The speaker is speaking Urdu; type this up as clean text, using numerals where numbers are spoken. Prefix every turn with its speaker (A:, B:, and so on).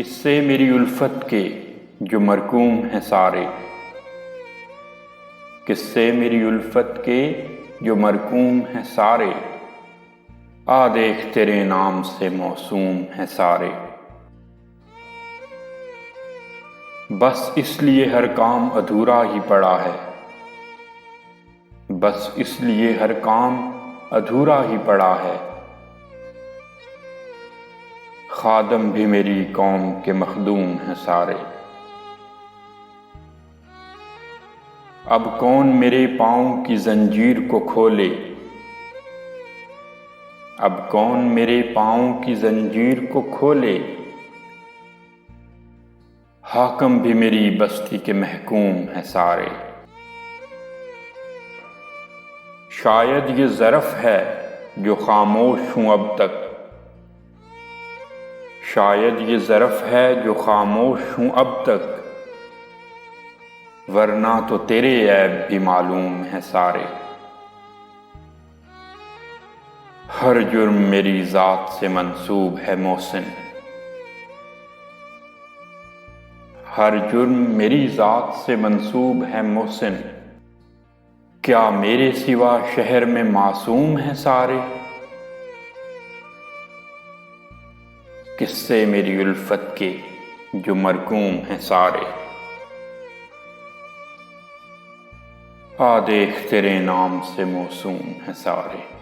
A: قصے میری الفت کے جو مرقوم ہیں سارے، قصے میری الفت کے جو مرقوم ہیں سارے، آ دیکھ تیرے نام سے موسوم ہیں سارے۔ بس اس لیے ہر کام ادھورا ہی پڑا ہے، بس اس لیے ہر کام ادھورا ہی پڑا ہے۔ خادم بھی میری قوم کے مخدوم ہیں سارے۔ اب کون میرے پاؤں کی زنجیر کو کھولے، اب کون میرے پاؤں کی زنجیر کو کھولے۔ حاکم بھی میری بستی کے محکوم ہیں سارے۔ شاید یہ ظرف ہے جو خاموش ہوں اب تک، شاید یہ ظرف ہے جو خاموش ہوں اب تک، ورنہ تو تیرے عیب بھی معلوم ہیں سارے۔ ہر جرم میری ذات سے منسوب ہے محسن، ہر جرم میری ذات سے منسوب ہے محسن۔ کیا میرے سوا شہر میں معصوم ہیں سارے؟ قصے میری الفت کے جو مرقوم ہیں سارے، آ دیکھ تیرے نام سے موسوم ہیں سارے۔